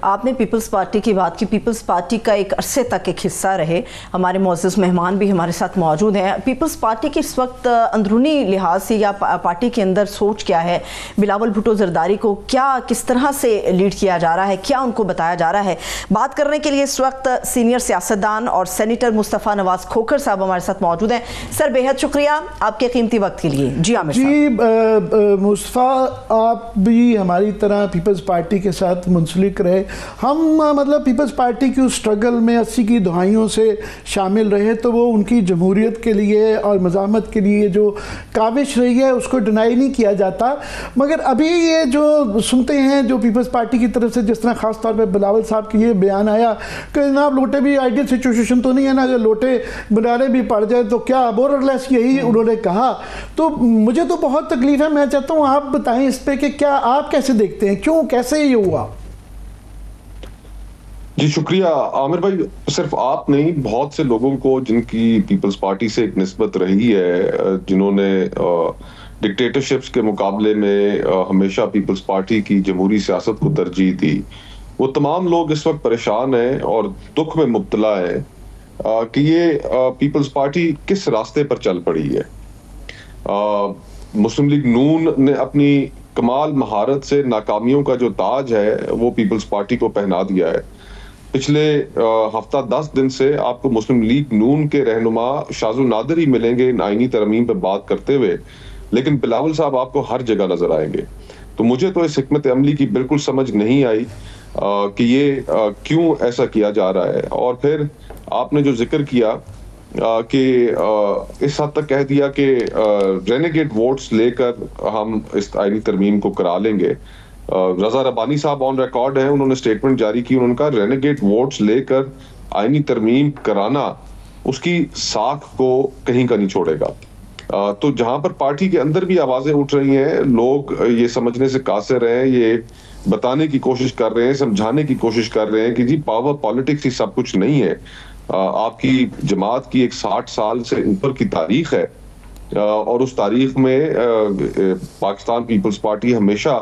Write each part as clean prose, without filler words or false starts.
आपने peoples party की बात की। पीपल्स पार्टी का एक अरसे तक एक हिस्सा रहे। हमारे मुअज़्ज़ज़ मेहमान भी हमारे साथ मौजूद हैं। पीपल्स पार्टी की इस वक्त अंदरूनी लिहाज से या पार्टी के अंदर सोच क्या है? बिलावल भुट्टो ज़रदारी को क्या किस तरह से लीड किया जा रहा है, क्या उनको बताया जा रहा है? बात करने के लिए इस वक्त सीनियर सियासतदान और सेनेटर मुस्तफ़ा नवाज़ खोखर साहब हमारे साथ मौजूद हैं। सर, बेहद शुक्रिया आपके कीमती वक्त के लिए। जी आमिर जी मुस्तफ़ा, आप भी हमारी तरह पीपल्स पार्टी के साथ मुंसलिक रहे। हम मतलब पीपल्स पार्टी की उस स्ट्रगल में 80 की दहाइयों से शामिल रहे, तो वो उनकी जमहूरियत के लिए और मज़ाहमत के लिए जो काविश रही है उसको डिनाई नहीं किया जाता। मगर अभी ये जो सुनते हैं जो पीपल्स पार्टी की तरफ से, जिस तरह ख़ास तौर पर बिलावल साहब की ये बयान आया कि जनाब लोटे भी आइडियल सिचुएशन तो नहीं है ना, अगर लोटे बनाने भी पड़ जाए तो क्या, मोरलेस यही उन्होंने कहा। तो मुझे तो बहुत तकलीफ है। मैं चाहता हूँ आप बताएं इस पे कि क्या आप कैसे देखते हैं, क्यों, कैसे ये हुआ? जी शुक्रिया आमिर भाई। सिर्फ आप नहीं, बहुत से लोगों को जिनकी पीपल्स पार्टी से एक निस्बत रही है, जिन्होंने डिक्टेटरशिप्स के मुकाबले में हमेशा पीपल्स पार्टी की जमहूरी सियासत को तरजीह दी, वो तमाम लोग इस वक्त परेशान हैं और दुख में मुब्तला है कि ये पीपल्स पार्टी किस रास्ते पर चल पड़ी है। मुस्लिम लीग नून ने अपनी कमाल महारत से नाकामियों का जो ताज है वो पीपल्स पार्टी को पहना दिया है। पिछले हफ्ता 10 दिन से आपको मुस्लिम लीग नून के रहनुमा शाजुल नादिर ही मिलेंगे इन आईनी तरमीम पर बात करते हुए, लेकिन बिलावल साहब आपको हर जगह नजर आएंगे। तो मुझे तो इस हिकमत अमली की बिल्कुल समझ नहीं आई कि ये क्यों ऐसा किया जा रहा है। और फिर आपने जो जिक्र किया कि इस हद तक कह दिया कि रेनेगेट वोट्स लेकर हम इस आईनी तरमीम को करा लेंगे। रजा रब्बानी साहब ऑन रिकॉर्ड हैं, उन्होंने स्टेटमेंट जारी की, उन्होंने कहा रेनेगेट वोट्स लेकर आईनी तरमीम कराना उसकी साख को कहीं का नहीं छोड़ेगा। तो जहां पर पार्टी के अंदर भी आवाजें उठ रही हैं, लोग ये समझने से कासिर हैं, ये बताने की कोशिश कर रहे हैं, समझाने की कोशिश कर रहे हैं कि जी पावर पॉलिटिक्स ही सब कुछ नहीं है। आपकी जमात की एक 60 साल से ऊपर की तारीख है और उस तारीख में पाकिस्तान पीपल्स पार्टी हमेशा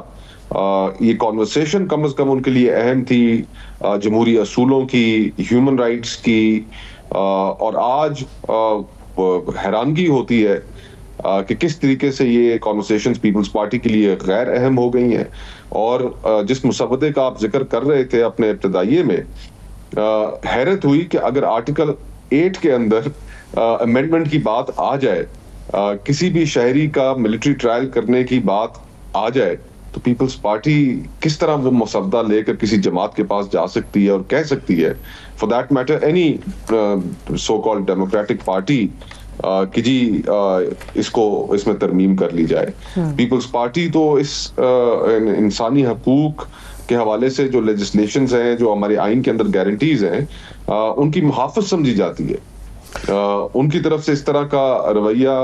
ये कॉन्वर्सेशन कम से कम उनके लिए अहम थी, जमहूरी असूलों की, ह्यूमन राइट्स की। और आज हैरानगी होती है कि किस तरीके से ये कॉन्वर्सेशंस पीपल्स पार्टी के लिए गैर अहम हो गई हैं। और जिस मुसव्वदे का आप जिक्र कर रहे थे अपने इब्तिदाइये में, हैरत हुई कि अगर आर्टिकल 8 के अंदर अमेंडमेंट की बात आ जाए, किसी भी शहरी का मिलिट्री ट्रायल करने की बात आ जाए, तो पीपल्स पार्टी किस तरह वो मसवदा लेकर किसी जमात के पास जा सकती है और कह सकती है, for that matter any so called democratic party, कि जी इसमें तरमीम कर ली जाए। पीपल्स पार्टी तो इस इंसानी हकूक के हवाले से जो लेजिस्लेशंस हैं, जो हमारे आइन के अंदर गारंटीज हैं, उनकी मुहाफ़िज़ समझी जाती है। उनकी तरफ से इस तरह का रवैया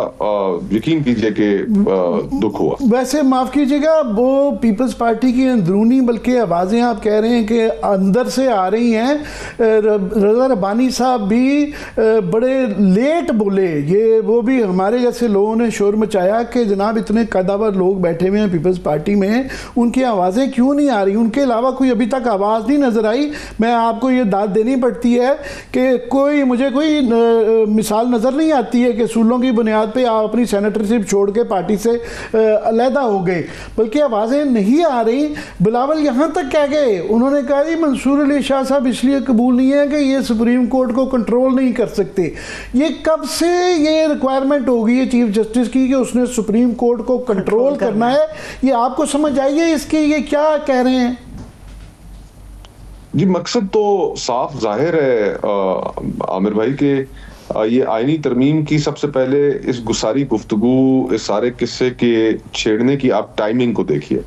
यकीन कीजिए कि दुख हुआ। वैसे माफ कीजिएगा, वो पीपल्स पार्टी की अंदरूनी बल्कि आवाज़ें आप कह रहे हैं कि अंदर से आ रही हैं। रजा रब्बानी साहब भी बड़े लेट बोले, ये वो भी हमारे जैसे लोगों ने शोर मचाया कि जनाब इतने कदावर लोग बैठे हुए हैं पीपल्स पार्टी में, उनकी आवाज़ें क्यों नहीं आ रही, उनके अलावा कोई अभी तक आवाज़ नहीं नज़र आई। मैं आपको ये दाद देनी पड़ती है कि मुझे कोई मिसाल नज़र नहीं आती है कि सूलों की बुनियाद पे आप अपनी सेनेटरशिप छोड़ के पार्टी से अलहदा हो गए, बल्कि आवाज़ें नहीं आ रही। बिलावल यहाँ तक कह गए, उन्होंने कहा जी मंसूर अली शाह साहब इसलिए कबूल नहीं है कि ये सुप्रीम कोर्ट को कंट्रोल नहीं कर सकते। ये कब से ये रिक्वायरमेंट होगी है चीफ जस्टिस की कि उसने सुप्रीम कोर्ट को कंट्रोल करना है? ये आपको समझ आइए इसकी, ये क्या कह रहे हैं? जी मकसद तो साफ जाहिर है आमिर भाई के ये आईनी तरमीम की सबसे पहले इस गुसारी गुफ्तगू, इस सारे किस्से के छेड़ने की आप टाइमिंग को देखिए।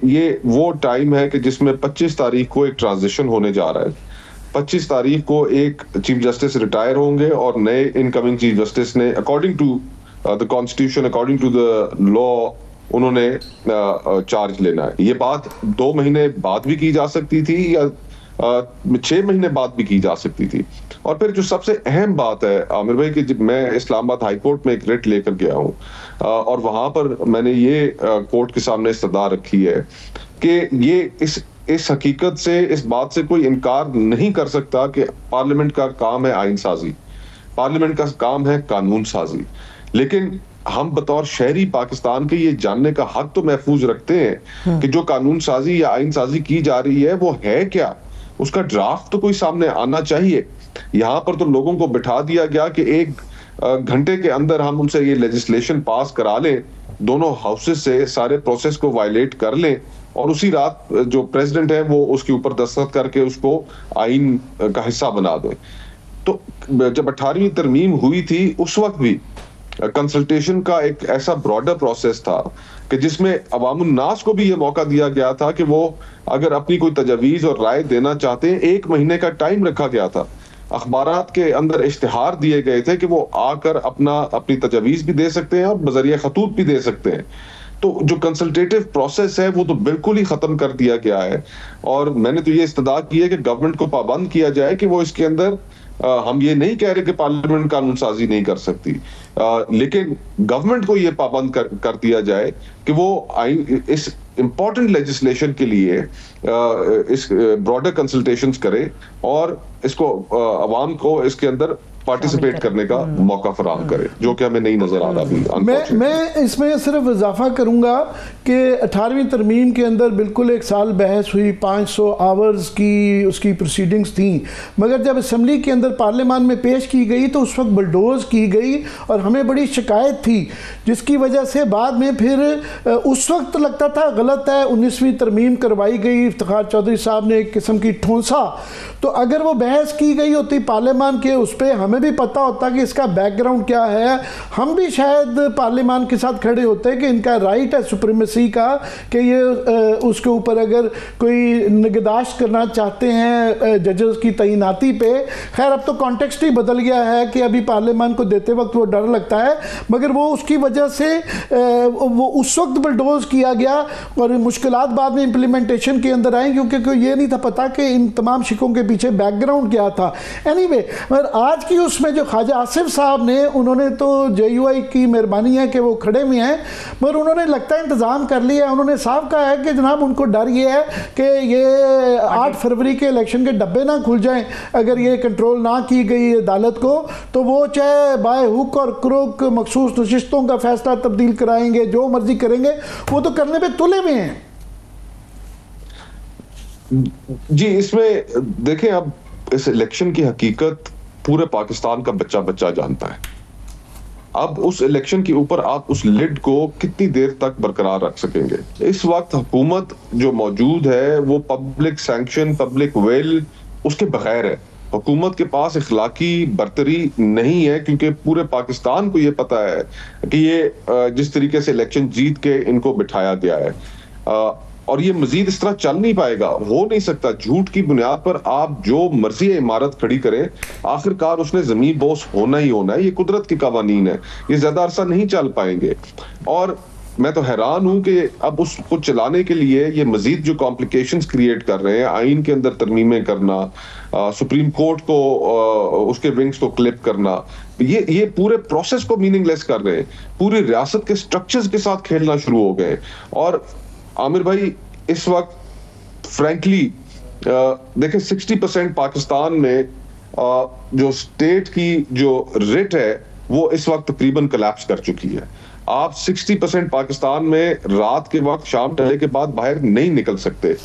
ये वो टाइम है कि जिसमें 25 तारीख को एक ट्रांजिशन होने जा रहा है। 25 तारीख को एक चीफ जस्टिस रिटायर होंगे और नए इनकमिंग चीफ जस्टिस ने according to the constitution, according to the law, उन्होंने चार्ज लेना है। ये बात 2 महीने बाद भी की जा सकती थी या 6 महीने बाद भी की जा सकती थी। और फिर जो सबसे अहम बात है आमिर भाई, कि मैं इस्लामाबाद हाई कोर्ट में एक रिट लेकर गया हूँ और वहां पर मैंने ये कोर्ट के सामने इस्तदा रखी है कि ये इस इस हकीकत से, इस बात से कोई इनकार नहीं कर सकता कि पार्लियामेंट का काम है आइन साजी, पार्लियामेंट का काम है कानून साजी। लेकिन हम बतौर शहरी पाकिस्तान के ये जानने का हक तो महफूज रखते हैं कि जो कानून साजी या आइन साजी की जा रही है वो है क्या, उसका ड्राफ्ट तो कोई सामने आना चाहिए। यहाँ पर तो लोगों को बिठा दिया गया कि 1 घंटे के अंदर हम उनसे ये लेजिस्लेशन पास करा लें, दोनों हाउसेस से सारे प्रोसेस को वायलेट कर लें और उसी रात जो प्रेसिडेंट है वो उसके ऊपर दस्तखत करके उसको आइन का हिस्सा बना दे। तो जब 18वीं तरमीम हुई थी उस वक्त भी कंसल्टेशन का एक ऐसा ब्रॉडर प्रोसेस था कि जिसमें अवामुन नास को भी ये मौका दिया गया था कि वो अगर अपनी कोई तजवीज और राय देना चाहते हैं, 1 महीने का टाइम रखा गया था। अखबारात के अंदर इश्तिहार दिए गए थे कि वो आकर अपनी तजवीज भी दे सकते हैं और बजरिया खतूत भी दे सकते हैं। तो जो कंसल्टेटिव प्रोसेस है वो तो बिल्कुल ही खत्म कर दिया गया है। और मैंने तो ये इस्तदा की है कि गवर्नमेंट को पाबंद किया जाए कि वो इसके अंदर हम ये नहीं कह रहे कि पार्लियामेंट कानून साजी नहीं कर सकती, लेकिन गवर्नमेंट को ये पाबंद कर दिया जाए कि वो इस इंपॉर्टेंट लेजिस्लेशन के लिए इस ब्रॉडर कंसल्टेशंस करे और इसको अवाम को इसके अंदर पार्टिसिपेट करने का मौका फराहम करे, जो कि हमें नहीं नजर आ रहा अभी। मैं इसमें सिर्फ इजाफा करूंगा कि 18वीं तरमीम के अंदर बिल्कुल 1 साल बहस हुई, 500 आवर्स की उसकी प्रोसीडिंग्स थी, मगर जब असम्बली के अंदर पार्लियामान में पेश की गई तो उस वक्त बुलडोज की गई और हमें बड़ी शिकायत थी, जिसकी वजह से बाद में फिर उस वक्त लगता था गलत है 19वीं तरमीम करवाई गई। इफ्तिखार चौधरी साहब ने एक किस्म की ठोंसा, तो अगर वो बहस की गई होती पार्लियामान के, उस पर हमें भी पता होता कि इसका बैकग्राउंड क्या है, हम भी शायद पार्लियामान के साथ खड़े होते कि इनका राइट है सुप्रीमेसी का कि ये उसके ऊपर अगर कोई निगहदाश्त करना चाहते हैं जजेस की तैनाती पे। खैर अब तो कॉन्टेक्स्ट ही बदल गया है कि अभी पार्लियामान को देते वक्त वो डर लगता है, मगर वो उसकी वजह से वो उस वक्त बुलडोज किया गया और मुश्किलात बाद में इम्प्लीमेंटेशन के अंदर आई, क्योंकि ये नहीं था पता कि इन तमाम शिकों के पीछे बैकग्राउंड क्या था। एनीवे, मगर आज की उसमें जो ख्वाजा आसिफ साहब ने, उन्होंने तो JUI की मेहरबानी है कि वो खड़े हुए हैं, मगर उन्होंने लगता है इंतज़ाम कर लिया है। उन्होंने साफ कहा है कि जनाब उनको डर ये है कि ये 8 फरवरी के इलेक्शन के डब्बे ना खुल जाएं अगर ये कंट्रोल ना की गई अदालत को, तो वो चाहे बाय हुक और क्रुक मखसूस नशिस्तों का फैसला तब्दील कराएंगे, जो मर्जी करेंगे, वो तो करने पे तुले हुए हैं। जी, इसमें देखें, अब इस इलेक्शन की हकीकत पूरे पाकिस्तान का बच्चा बच्चा जानता है। अब उस इलेक्शन के ऊपर आप उस लिड को कितनी देर तक बरकरार रख सकेंगे? इस वक्त हुकूमत जो मौजूद है वो पब्लिक सैंक्शन, पब्लिक विल उसके बगैर है। हुकूमत के पास इखलाकी बरतरी नहीं है, क्योंकि पूरे पाकिस्तान को ये पता है कि ये जिस तरीके से इलेक्शन जीत के इनको बिठाया गया है और ये मजीद इस तरह चल नहीं पाएगा, हो नहीं सकता। झूठ की बुनियाद पर आप जो मर्जी इमारत खड़ी करें, आखिरकार उसने जमीन बोस होना ही होना है। ये कुदरत के कवानीन है, ये ज्यादा अरसा नहीं चल पाएंगे। और मैं तो हैरान हूं कि अब उसको चलाने के लिए ये मजीद जो कॉम्प्लिकेशंस क्रिएट कर रहे हैं, आइन के अंदर तरमीमें करना, सुप्रीम कोर्ट को उसके विंग्स को क्लिप करना, ये पूरे प्रोसेस को मीनिंगलेस कर रहे हैं। पूरी रियासत के स्ट्रक्चर्स के साथ खेलना शुरू हो गए। और आमिर भाई, इस वक्त फ्रैंकली देखें 60% पाकिस्तान में जो स्टेट की जो रिट है वो इस वक्त तकरीबन कोलैप्स कर चुकी है। आप 60% पाकिस्तान में रात के वक्त शाम ढले के बाद बाहर नहीं निकल सकते।